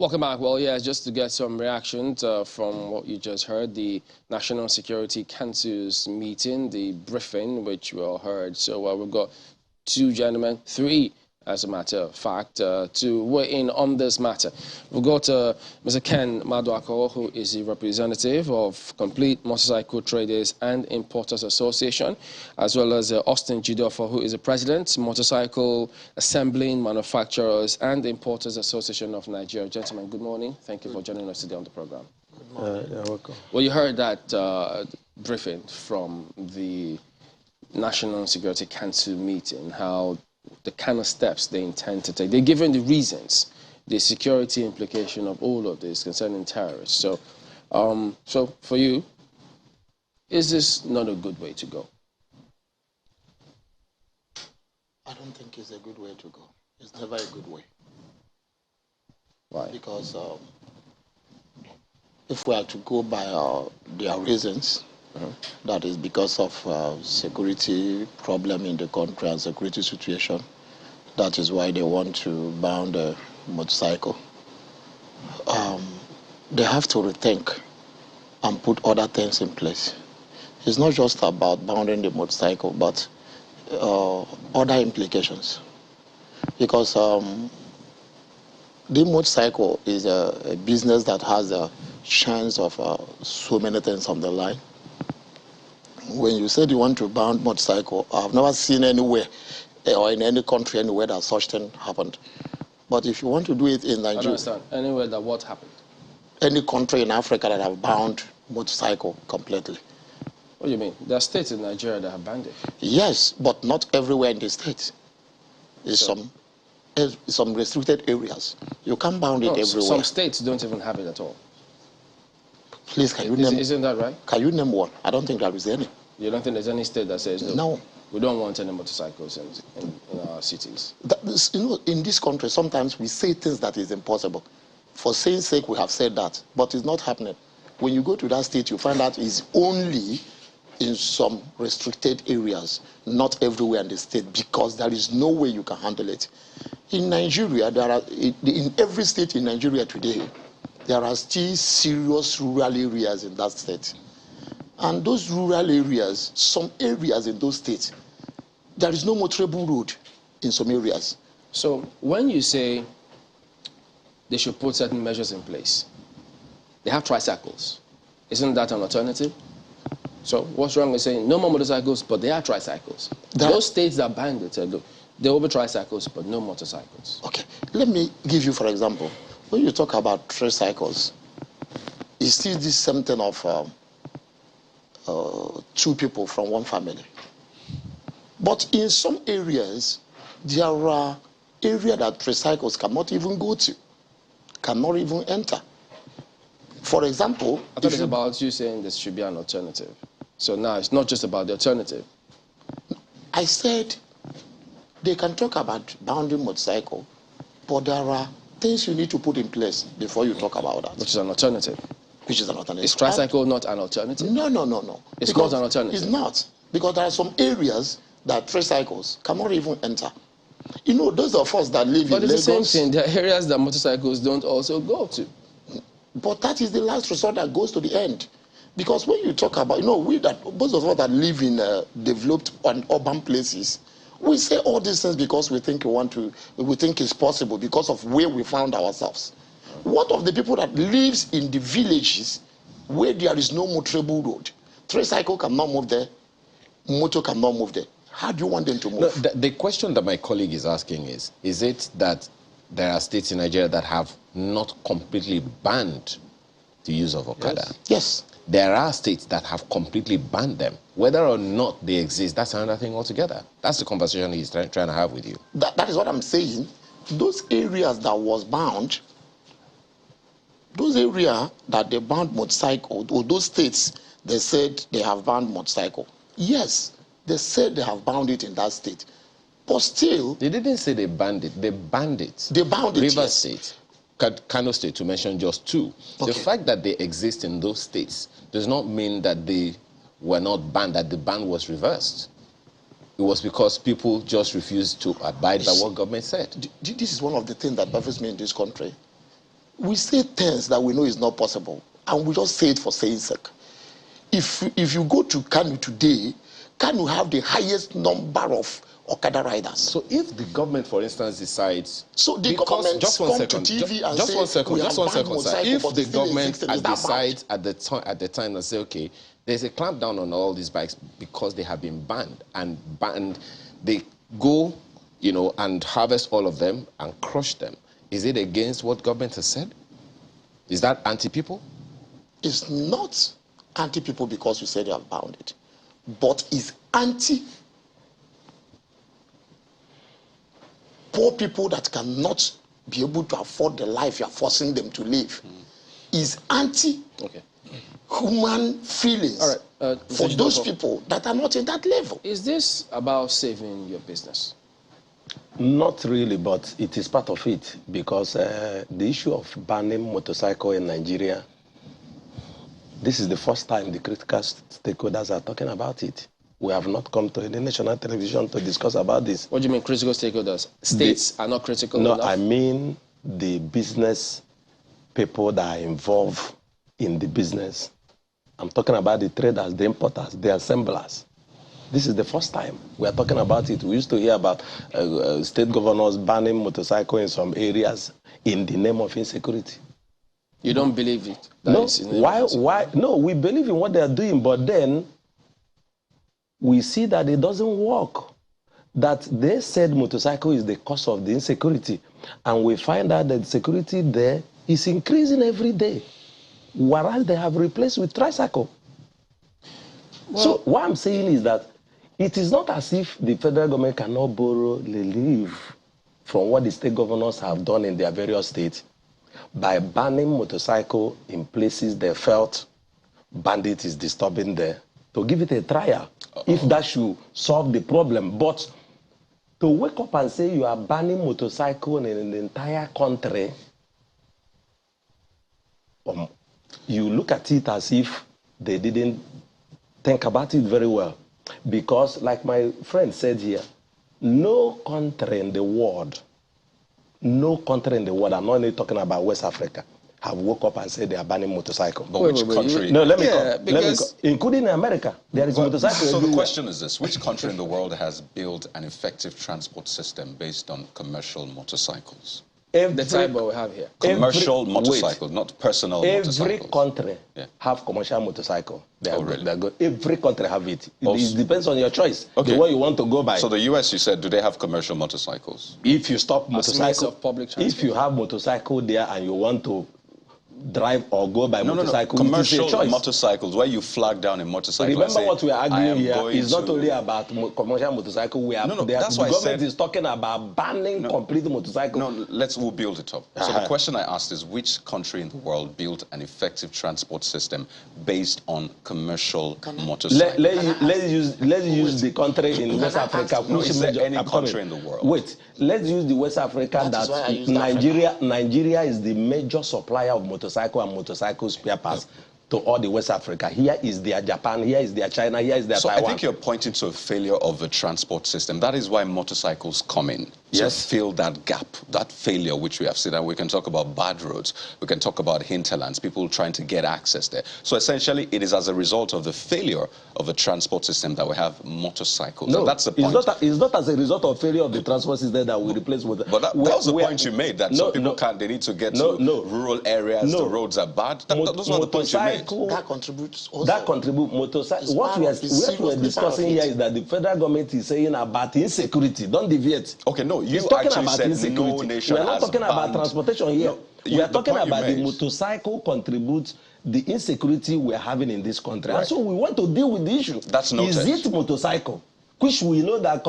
Welcome back. Well, yeah, just to get some reactions from what you just heard, the National Security Council's meeting, the briefing, which we all heard. So we've got two gentlemen, three, as a matter of fact, to weigh in on this matter. We've got Mr. Ken Maduako, who is the representative of Complete Motorcycle Traders and Importers Association, as well as Austin Jidofa, who is the president, Motorcycle Assembling Manufacturers and Importers Association of Nigeria. Gentlemen, good morning. Thank you for joining us today on the program. You're welcome. Well, you heard that briefing from the National Security Council meeting, how the kind of steps they intend to take. They're given the reasons, the security implication of all of this concerning terrorists. So, so for you, is this not a good way to go? I don't think it's a good way to go. It's never a good way. Why? Because if we are to go by their reasons, that is because of security problem in the country and security situation. That is why they want to ban the motorcycle. They have to rethink and put other things in place. It's not just about banning the motorcycle, but other implications. Because the motorcycle is a business that has a chance of so many things on the line. When you said you want to ban motorcycle, I've never seen anywhere or in any country anywhere that such thing happened. But if you want to do it in Nigeria... I don't understand. Anywhere that what happened? Any country in Africa that have banned motorcycle completely. What do you mean? There are states in Nigeria that have banned it. Yes, but not everywhere in the states. There's some restricted areas. You can't ban it everywhere. Some states don't even have it at all. Please, can you name... Isn't that right? Can you name one? I don't think there is any. You don't think there's any state that says, no, we don't want any motorcycles in our cities? In this country, sometimes we say things that is impossible. For saying sake, we have said that, but it's not happening. When you go to that state, you find out it's only in some restricted areas, not everywhere in the state, because there is no way you can handle it. In Nigeria, in every state in Nigeria today, there are still serious rural areas in that state. And those rural areas, some areas in those states, there is no motorable road in some areas. So when you say they should put certain measures in place, they have tricycles. Isn't that an alternative? So what's wrong with saying no more motorcycles, but they are tricycles? Those states that banned it said, look, there will be tricycles, but no motorcycles. Okay, let me give you, for example, when you talk about tricycles, it's still this something of two people from one family. But in some areas, there are areas that tricycles cannot even go to, cannot even enter. For example... I thought it's about you saying there should be an alternative. So now it's not just about the alternative. I said they can talk about banning motorcycle, but there are things you need to put in place before you talk about that. Which is an alternative. Which is an alternative. Is tricycle not an alternative? No. It's not an alternative. It's not. Because there are some areas that tricycles cannot even enter. You know, those of us that live in Lagos... But it's the same thing. There are areas that motorcycles don't also go to. But that is the last resort that goes to the end. Because when you talk about, most of us that live in developed and urban places, we say all these things because we think we think it's possible because of where we found ourselves. What of the people that lives in the villages where there is no motorable road? Tricycle cannot move there, motor cannot move there. How do you want them to move? No, the question that my colleague is asking is it that there are states in Nigeria that have not completely banned the use of Okada? Yes. There are states that have completely banned them. Whether or not they exist, that's another thing altogether. That's the conversation he's trying to have with you. That is what I'm saying. Those areas that was banned, those areas that they banned motorcycle, or those states, they said they have banned motorcycle. Yes, they said they have banned it in that state. But still... They didn't say they banned it. They banned it. They banned it, Rivers State, Kano State, to mention just two. Okay. The fact that they exist in those states does not mean that they were not banned, that the ban was reversed. It was because people just refused to abide by what government said. This is one of the things that baffles me in this country. we say things that we know is not possible, and we just say it for saying sake. If you go to Kano today, Kano have the highest number of Okada riders. So if the government, for instance, decides... So the government just one come second, to TV and just say, one second, just one second, sir. If the government decides at the time and say, okay, there's a clampdown on all these bikes because they have been banned, and they go, you know, and harvest all of them and crush them, is it against what government has said? Is that anti-people? It's not anti-people because you said you have bound it, but it's anti poor people that cannot be able to afford the life you are forcing them to live. Is anti-human feelings for those people that are not in that level. Is this about saving your business? Not really, but it is part of it, because the issue of banning motorcycle in Nigeria, this is the first time the critical stakeholders are talking about it. We have not come to any national television to discuss about this. What do you mean critical stakeholders? States are not critical enough? No, I mean the business people that are involved in the business. I'm talking about the traders, the importers, the assemblers. This is the first time we are talking about it. We used to hear about state governors banning motorcycle in some areas in the name of insecurity. You don't believe it? No, why? No, we believe in what they are doing, but then we see that it doesn't work. That they said motorcycle is the cause of the insecurity, and we find out that security there is increasing every day, whereas they have replaced with tricycle. Well, so what I'm saying is that it is not as if the federal government cannot borrow the leave from what the state governors have done in their various states by banning motorcycle in places they felt bandit is disturbing there, to give it a trial, if that should solve the problem. But to wake up and say you are banning motorcycle in the entire country, you look at it as if they didn't think about it very well. Because, like my friend said here, no country in the world, I'm not only talking about West Africa, have woke up and said they are banning motorcycle. But which country? No, let me go. Including America, there is motorcycle. So the question is this: which country in the world has built an effective transport system based on commercial motorcycles? The type we have here. Commercial motorcycles, not personal motorcycles. Every country have commercial motorcycle. Really? Every country have it. It depends on your choice, the way you want to go by. So the US, you said, do they have commercial motorcycles? If you stop motorcycle, of public transport. If you have motorcycle there and you want to drive or go by motorcycle, commercial motorcycles where you flag down a motorcycle. Remember what we are arguing here is not only about commercial motorcycle. That's why the government is talking about banning complete motorcycle. We'll build it up. So the question I asked is, which country in the world built an effective transport system based on commercial motorcycles? Let's use the country in West Africa. Is there any country in the world? Wait, let's use the West Africa that Nigeria is the major supplier of motorcycle and motorcycle spare parts to all the West Africa. Here is their Japan, here is their China, here is their Taiwan. I think you're pointing to a failure of the transport system. That is why motorcycles come in. To fill that gap, that failure which we have seen. And we can talk about bad roads, we can talk about hinterlands, people trying to get access there. So essentially, it is as a result of the failure of the transport system that we have motorcycles. No, and that's the point. It's not as a result of failure of the transport system that we replace with... But that was the point you made, that some people can't, they need to get to rural areas, the roads are bad. Those are the points you made. That contributes also. That contributes. Motorcycle. What we are discussing here is that the federal government is saying about insecurity. Don't deviate. Okay, no, you talking actually about said insecurity. no nation We are not talking about transportation here. We are talking about the motorcycle contributes the insecurity we are having in this country. Right. And so we want to deal with the issue. That's noted. Is it motorcycle? Which we know that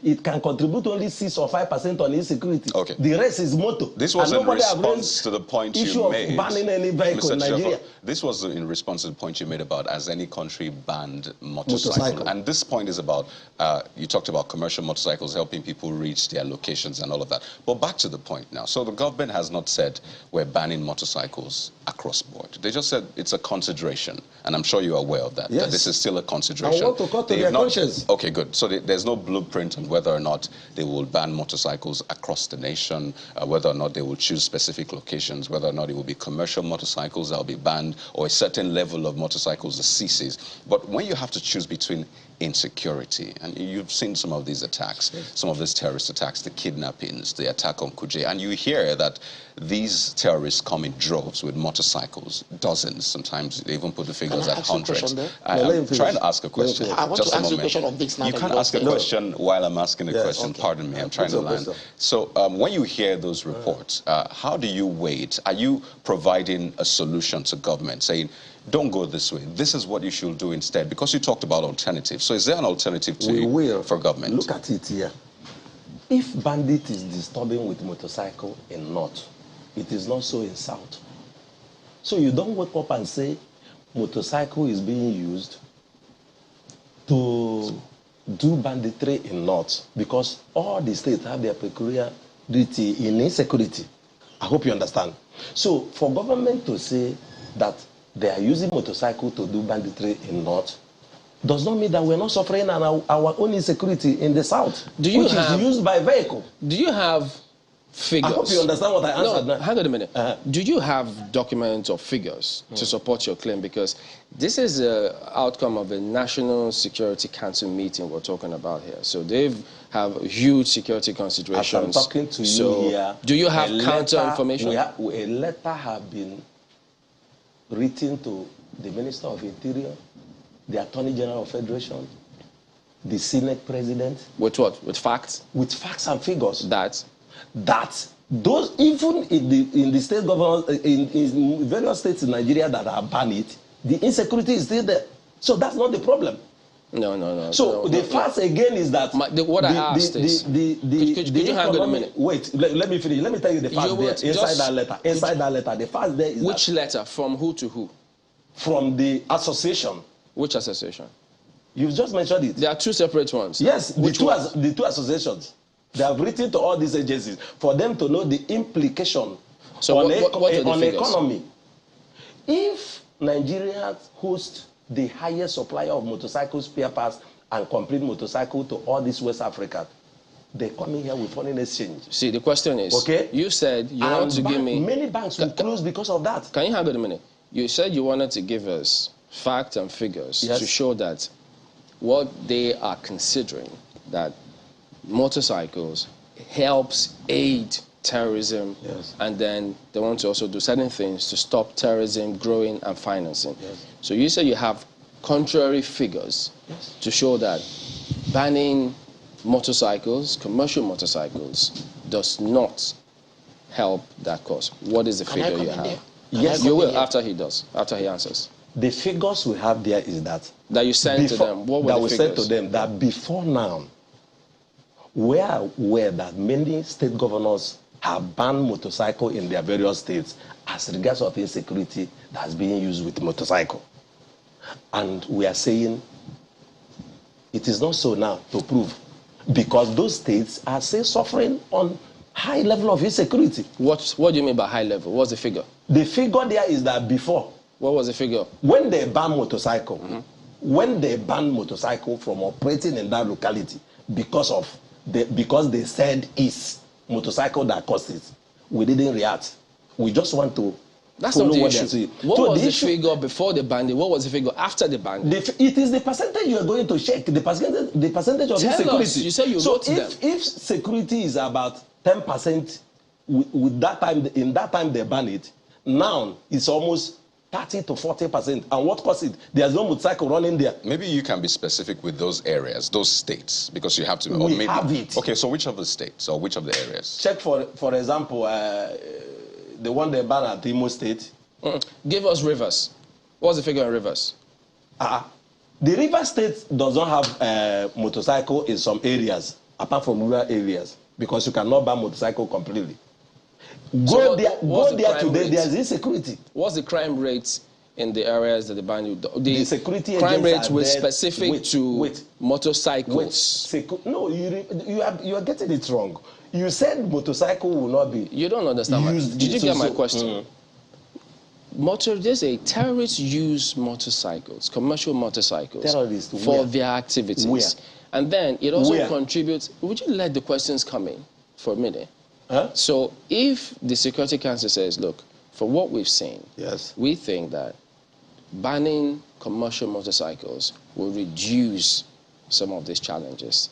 it can contribute only 6 or 5% on insecurity. Okay. The rest is motor. This was in response to the point you made. Issue of banning any vehicle in Nigeria. This was in response to the point you made about has any country banned motorcycle. And this point is about, you talked about commercial motorcycles helping people reach their locations and all of that. But back to the point now. So the government has not said we're banning motorcycles across board. They just said it's a consideration, and I'm sure you're aware of that, Yes. that this is still a consideration. I want to cut to their conscience. Okay, good. So there's no blueprint on whether or not they will ban motorcycles across the nation, whether or not they will choose specific locations, whether or not it will be commercial motorcycles that will be banned, or a certain level of motorcycles that ceases. But when you have to choose between insecurity, and you've seen some of these attacks, some of these terrorist attacks, the kidnappings, the attack on Kuje, and you hear that these terrorists come in droves with motorcycles, dozens, sometimes they even put the figures at hundreds. I'm trying to ask a question. I want to ask you a question on this now. You can't ask a question while I'm asking a question. Okay. Pardon me, I'm trying to land. So when you hear those reports, how do you weigh it? Are you providing a solution to government, saying, don't go this way, this is what you should do instead? Because you talked about alternatives. So is there an alternative for government? Look at it here. If bandit is disturbing with motorcycle in North, it is not so in South. So you don't wake up and say motorcycle is being used to do banditry in North, because all the states have their peculiarity in insecurity. I hope you understand. So for government to say that they are using motorcycle to do banditry in North does not mean that we're not suffering our own insecurity in the South, which is used by vehicle. Do you have figures? I hope you understand what I answered now. Hang on a minute. Do you have documents or figures to support your claim? Because this is the outcome of a National Security Council meeting we're talking about here. So they have huge security considerations. As I'm talking to you here, do you have counter information? A letter have been written to the Minister of Interior, the Attorney General of Federation, the Senate President. With what? With facts? With facts and figures. That Those, even in the state government, in various states in Nigeria that are banned it, the insecurity is still there. So that's not the problem. No. So the facts again is that what I asked is, could you hang on a minute? Wait, let me finish. Let me tell you the facts there inside that letter. Inside that letter, the facts there is which letter? From who to who? From the association. Which association? You've just mentioned it. There are two separate ones. Yes, the two associations. They have written to all these agencies for them to know the implication on economy. If Nigeria hosts the highest supplier of motorcycle spare parts and complete motorcycle to all these West Africans, they come in here with foreign exchange. See, the question is, okay, you said you want to give me... Many banks will close because of that. Can you hang on a minute? You said you wanted to give us facts and figures to show that what they are considering, that motorcycles helps aid terrorism, and then they want to also do certain things to stop terrorism growing and financing. So you say you have contrary figures to show that banning motorcycles, commercial motorcycles, does not help that cause. What is the figure you have? Yes, you will after he answers. The figures we have there is that you sent to them. What were the figures? That we sent to them that before now, we are aware that many state governors have banned motorcycle in their various states as regards of insecurity that's being used with motorcycle. And we are saying it is not so now to prove, because those states are still suffering on high level of insecurity. What do you mean by high level? What's the figure? The figure there is that before. What was the figure? When they ban motorcycle, when they ban motorcycle from operating in that locality because they said it's motorcycle that caused it, we didn't react. We just want to follow what they're saying. What was the figure before the banding? What was the figure after the banding? It is the percentage you are going to check. The percentage of insecurity. You say you wrote them. If security is about 10%, with that time, in that time they ban it, now it's almost 30 to 40%. And what caused it? There's no motorcycle running there. Maybe you can be specific with those areas, those states, because you have to. We have it. Okay, so which of the states or which of the areas? Check for example, the one they banned at Imo State. Give us Rivers. What's the figure in Rivers? The River State does not have motorcycle in some areas, apart from rural areas, because you cannot ban motorcycle completely. Go there today, there's insecurity. What's the crime rate in the areas that they ban? The security crime rates were specific to motorcycles. No, you are getting it wrong. You said motorcycle will not be. You don't understand. Did you get my question? terrorists use motorcycles, commercial motorcycles, Terrorists, for where? their activities. Where? And then it also Where? contributes. Would you let the questions come in for a minute? Huh? So if the Security Council says, look, for what we've seen, Yes. we think that banning commercial motorcycles will reduce some of these challenges.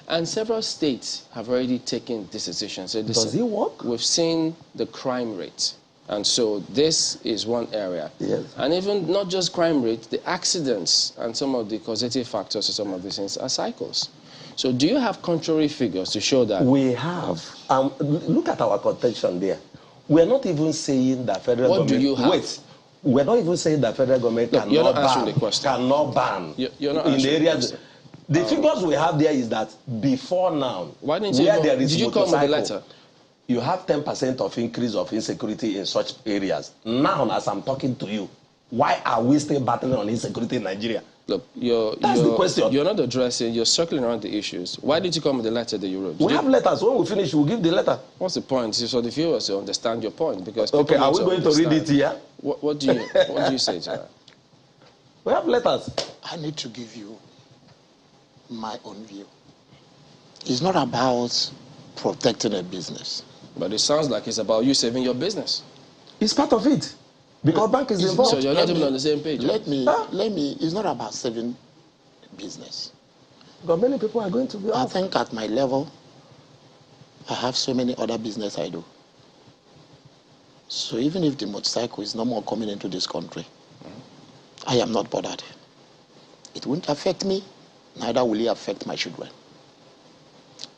And several states have already taken this decision. So Does it work? We've seen the crime rate. And so this is one area. Yes. And even not just crime rate, the accidents and some of the causative factors of some of these things are cycles. So do you have contrary figures to show that? We have. Look at our contention there. We're not even saying that federal What government... do you have? Wait. We're not even saying that federal government Look, you're cannot not answering ban. the question. Cannot ban. You're not in answering the the areas. question. The figures we have there is that before now, Why didn't you where go, there is did you come with a motorcycle, letter? you have 10% of increase of insecurity in such areas. Now, as I'm talking to you, why are we still battling on insecurity in Nigeria? Look, That's the question. You're not addressing, you're circling around the issues. Why did you come with the letter that you wrote? We have letters. When we finish, we'll give the letter. What's the point? So the viewers to understand your point. Because Okay, people are need we going to read it here? What do you say to that? We have letters. I need to give you my own view. It's not about protecting a business. But it sounds like it's about you saving your business. It's part of it. Because bank is involved. So you're not even on the same page. Let me, it's not about saving business. But many people are going to be I off. think at my level, I have so many other business I do. So even if the motorcycle is no more coming into this country, I am not bothered. It won't affect me, neither will it affect my children.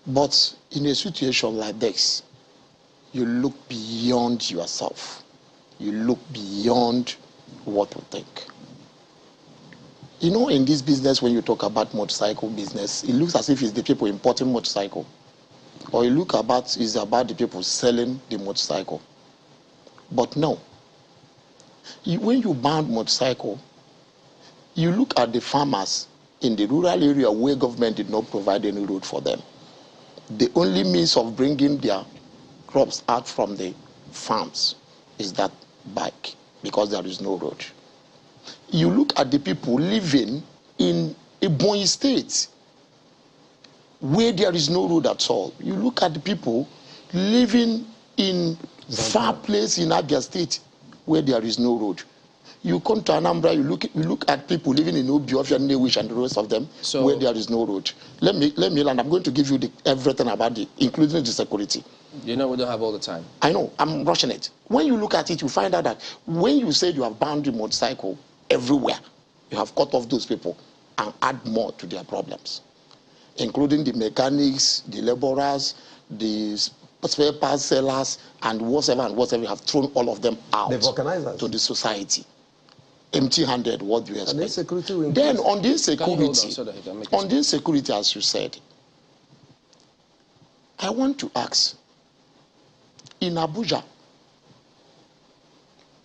But in a situation like this, you look beyond yourself. You look beyond what you think. You know, in this business, when you talk about motorcycle business, it looks as if it's the people importing motorcycle. Or you look about, it's about the people selling the motorcycle. But no. When you ban motorcycle, you look at the farmers in the rural area where government did not provide any road for them. The only means of bringing their crops out from the farms is that bike, because there is no road. You look at the people living in Ebonyi State, where there is no road at all. You look at the people living in far place in Abia State, where there is no road. You come to Anambra, you look at people living in Obiofia, Newish, and the rest of them, where there is no road. Let me land. I'm going to give you everything about it, including the security. You know we don't have all the time. I know, I'm rushing it. When you look at it, you find out that when you say you have banned the motorcycle everywhere, you have cut off those people and add more to their problems, including the mechanics, the laborers, the spare parts sellers, and whatever, you have thrown all of them out The vulcanizers. to the society. Empty-handed, what do you expect? And insecurity will Then increase. on this Can you hold on security, so that he can make on this security, as you said, I want to ask, in Abuja,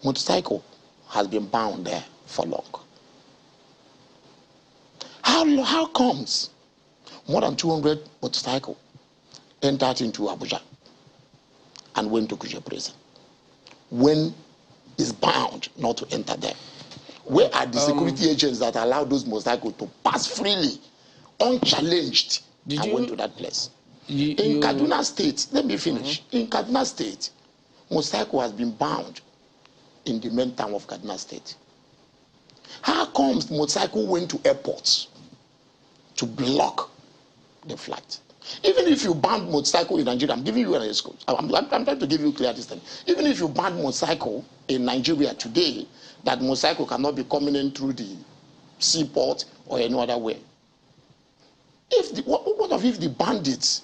motorcycle has been bound there for long. How comes more than 200 motorcycle entered into Abuja and went to Kuje prison when it's bound not to enter there? Where are the security agents that allow those motorcycles to pass freely, unchallenged, and went to that place? In Kaduna State, let me finish. In Kaduna State, motorcycle has been bound in the main town of Kaduna State. How comes motorcycle went to airports to block the flight? Even if you ban motorcycle in Nigeria, I'm giving you an excuse. I'm trying to give you clear this thing. Even if you ban motorcycle in Nigeria today, that motorcycle cannot be coming in through the seaport or any other way. What if the bandits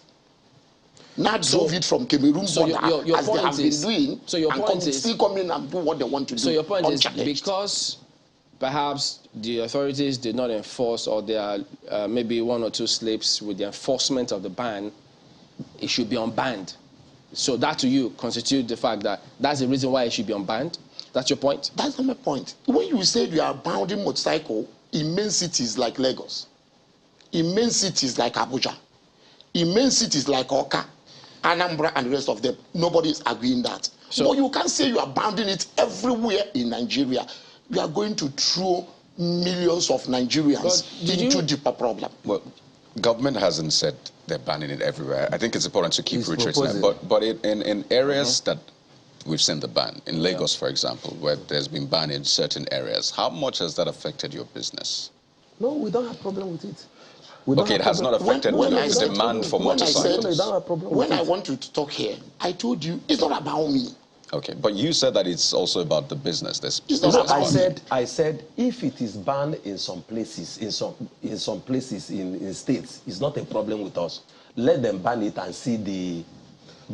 now drove it from Cameroon border, your as they have been doing, still come in and do what they want to do? So your point is, because perhaps the authorities did not enforce, or there are maybe one or two slips with the enforcement of the ban, it should be unbanned. So that to you constitutes the fact that that's the reason why it should be unbanned? That's your point? That's not my point. When you say you are bounding motorcycle in main cities like Lagos, in main cities like Abuja, in main cities like Oka, Anambra, and the rest of them, nobody is agreeing that. But you can't say you are banning it everywhere in Nigeria. You are going to throw millions of Nigerians into deeper problem. Well, government hasn't said they're banning it everywhere. I think it's important to keep reiterating that. But in areas that we've seen the ban, in Lagos, for example, where there's been ban in certain areas, how much has that affected your business? No, we don't have problem with it. Okay, it has not affected the demand for motorcycles. When I want to talk here, I told you it's not about me. Okay, but you said that it's also about the business. I said if it is banned in some places, in some places in states, it's not a problem with us. Let them ban it and see the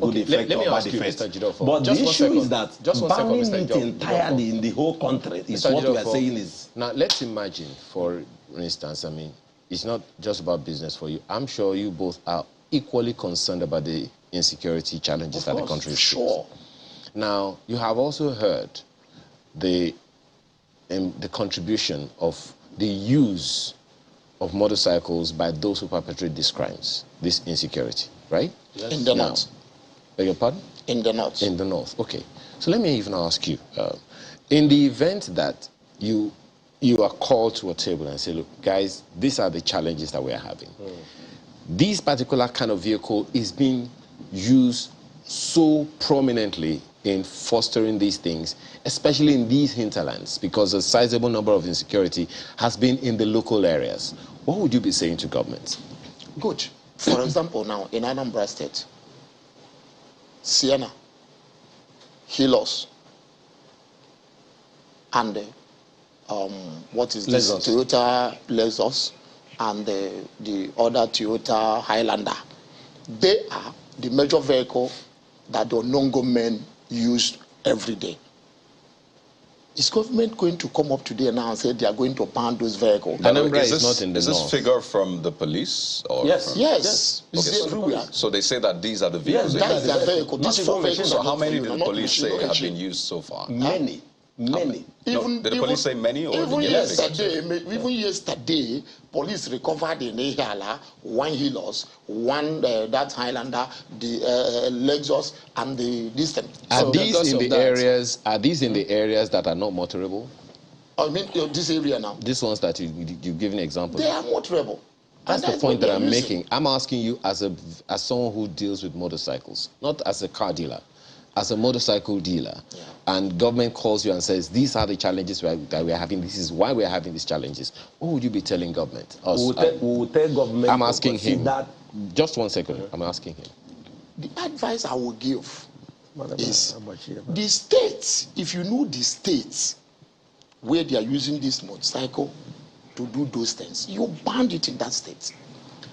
good effect or bad effect. But the issue is that banning it entirely in the whole country is what we are saying is. Now let's imagine, for instance, I mean, it's not just about business for you. I'm sure you both are equally concerned about the insecurity challenges that the country is facing. Sure. Now, you have also heard the contribution of the use of motorcycles by those who perpetrate these crimes, this insecurity, right? Yes. In the north. Beg your pardon? In the north. In the north, okay. So let me even ask you, in the event that you are called to a table and say, look, guys, these are the challenges that we are having. This particular kind of vehicle is being used so prominently in fostering these things, especially in these hinterlands, because a sizable number of insecurity has been in the local areas. What would you be saying to governments? Good. For example, now in Anambra State, Sienna, Hilos, and what is this? Lexus. Toyota Lexus, and the other Toyota Highlander. They are the major vehicle that the Onongo men use every day. Is government going to come up today now and say they are going to ban those vehicles? Anambra is not in the north. Is this figure from the police? Or yes. Yes. It's everywhere. So they say that these are the vehicles. Yes, that's their vehicle. These 4 vehicles. So how many did the police say have been used so far? Many. Many. Did the police say many? Or even yesterday, police recovered in Ehala 1 Hilos, 1 that Highlander, the Lexus, and the distance. Are these in the areas? Are these in the areas that are not motorable? I mean, this area now. These ones that you've given examples. They are motorable. That's the point that I'm making. I'm asking you as someone who deals with motorcycles, not as a car dealer. As a motorcycle dealer, and government calls you and says, these are the challenges that we are having, this is why we are having these challenges, what would you be telling government? We will tell government. I'm asking him. Just 1 second. I'm asking him. The advice I will give is the states, if you know the states where they are using this motorcycle to do those things, you ban it in that state.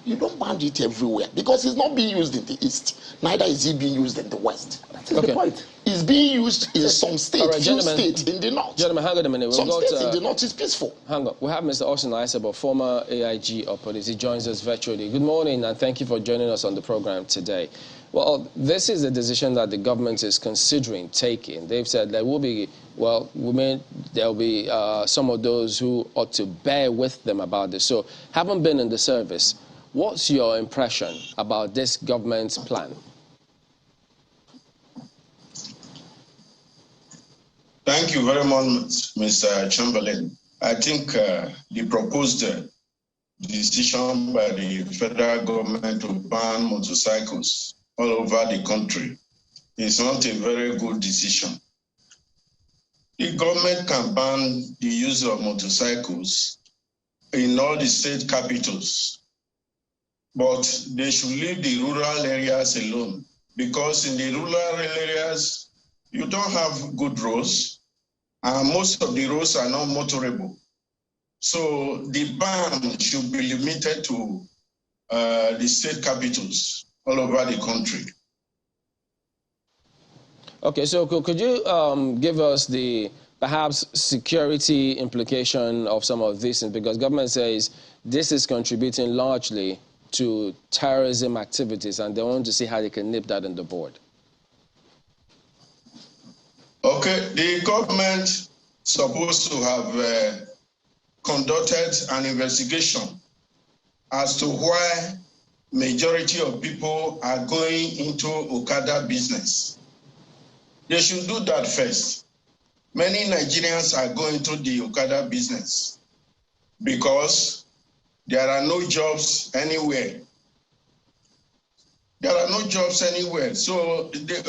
You don't ban it everywhere because it's not being used in the east. Neither is it being used in the west. That's the point. It's being used in some states, few states in the north. Gentlemen, hang on a minute. Some states in the north is peaceful. Hang on. We have Mr. Austin Isabel, former AIG of police. He joins us virtually. Good morning, and thank you for joining us on the program today. Well, this is a decision that the government is considering taking. They've said there will be, there'll be some of those who ought to bear with them about this. So, haven't been in the service. What's your impression about this government's plan? Thank you very much, Mr. Chamberlain. I think the proposed decision by the federal government to ban motorcycles all over the country is not a very good decision. The government can ban the use of motorcycles in all the state capitals, but they should leave the rural areas alone, because in the rural areas, you don't have good roads, and most of the roads are not motorable. So the ban should be limited to the state capitals all over the country. Okay, so could you give us the perhaps security implication of some of this? Because government says this is contributing largely to terrorism activities, and they want to see how they can nip that in the bud. Okay, the government supposed to have conducted an investigation as to why majority of people are going into Okada business. They should do that first. Many Nigerians are going to the Okada business because there are no jobs anywhere. There are no jobs anywhere. So the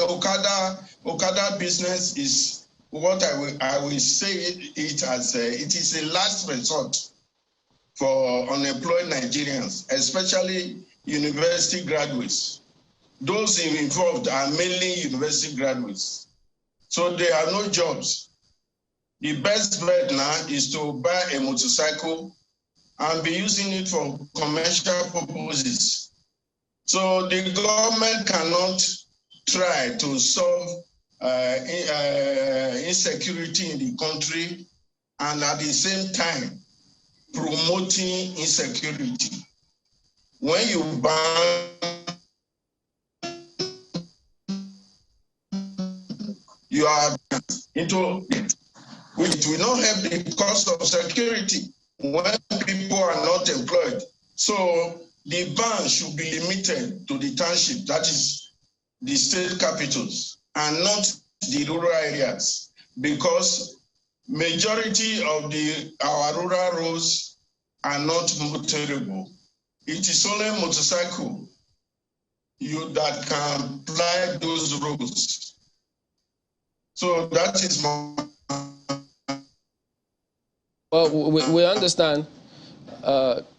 Okada business is what I will say it as it is a last resort for unemployed Nigerians, especially university graduates. Those involved are mainly university graduates. So there are no jobs. The best bet now is to buy a motorcycle and be using it for commercial purposes. So the government cannot try to solve insecurity in the country and at the same time promoting insecurity. When you ban, you are into it, which will not help the cost of security when people are not employed. So the ban should be limited to the township, that is the state capitals, and not the rural areas, because majority of our rural roads are not motorable. It is only motorcycle that can ply those roads. So that is my... Well, we understand,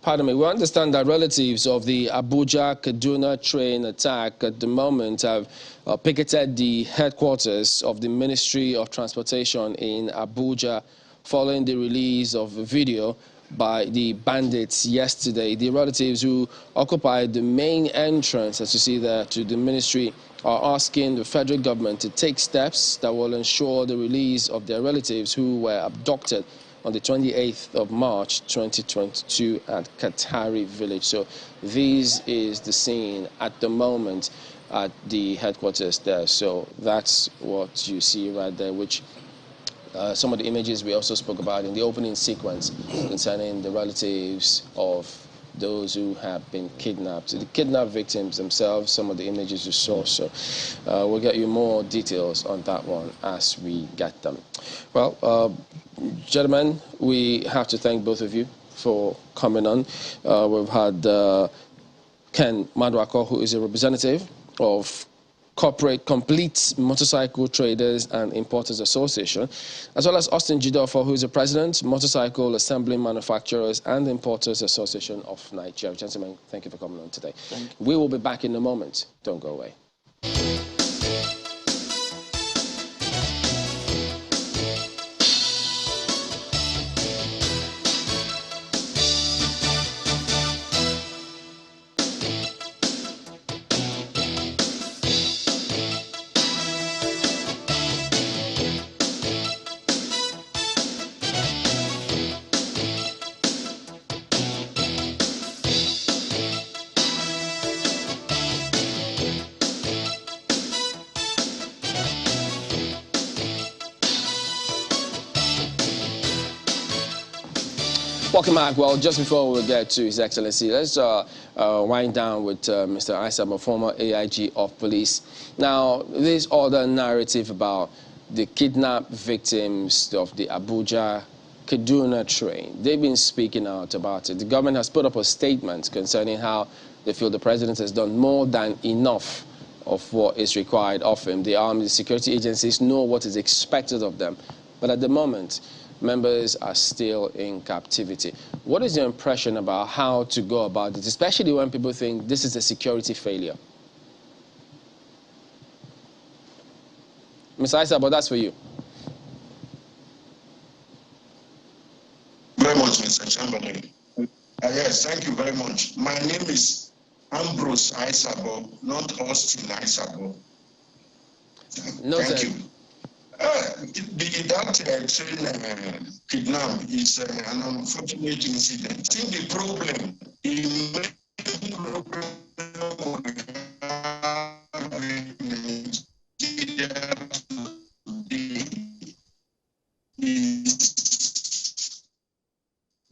pardon me, we understand that relatives of the Abuja-Kaduna train attack at the moment have picketed the headquarters of the Ministry of Transportation in Abuja following the release of a video by the bandits yesterday. The relatives who occupied the main entrance, as you see there, to the ministry are asking the federal government to take steps that will ensure the release of their relatives who were abducted on the 28th of March 2022 at Katari village. So this is the scene at the moment at the headquarters there. So that's what you see right there, which some of the images we also spoke about in the opening sequence concerning the relatives of those who have been kidnapped. The kidnapped victims themselves, some of the images you saw. So we'll get you more details on that one as we get them. Well, gentlemen, we have to thank both of you for coming on. We've had Ken Maduako, who is a representative of Corporate Complete Motorcycle Traders and Importers Association, as well as Austin Jidofor, who is the president, Motorcycle Assembly Manufacturers and Importers Association of Nigeria. Gentlemen, thank you for coming on today. We will be back in a moment. Don't go away. Welcome back. Well, just before we get to His Excellency, let's wind down with Mr. Aisaba, former AIG of police. Now, this other narrative about the kidnapped victims of the Abuja-Kaduna train, they've been speaking out about it. The government has put up a statement concerning how they feel the president has done more than enough of what is required of him. The armed security agencies know what is expected of them. But at the moment, members are still in captivity. What is your impression about how to go about it, especially when people think this is a security failure? Ms. Aisaba, that's for you. Very much, Mr. Chamberlain. Yes, thank you very much. My name is Ambrose Aisaba, not Austin Aisaba. Thank you. That train kidnap is an unfortunate incident. I think the problem is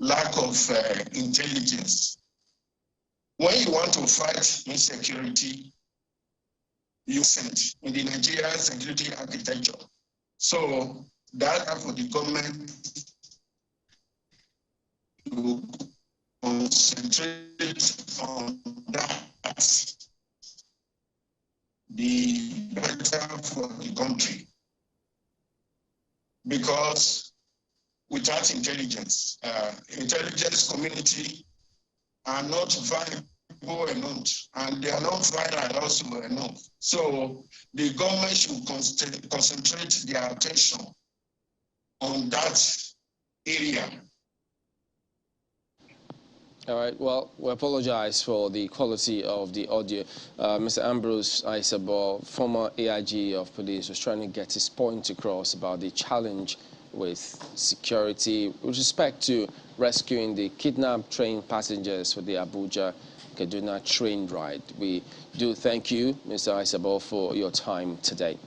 lack of intelligence. When you want to fight insecurity, you sent in the Nigerian security architecture. So that for the government to concentrate on that, the better for the country. Because without intelligence, intelligence community are not viable enough, and they are not viral also enough. So the government should concentrate their attention on that area. All right, well, we apologize for the quality of the audio. Mr. Ambrose Aisabo, former AIG of police, was trying to get his point across about the challenge with security with respect to rescuing the kidnapped train passengers for the Abuja-Kaduna train ride. We do thank you, Mr. Aisabo, for your time today.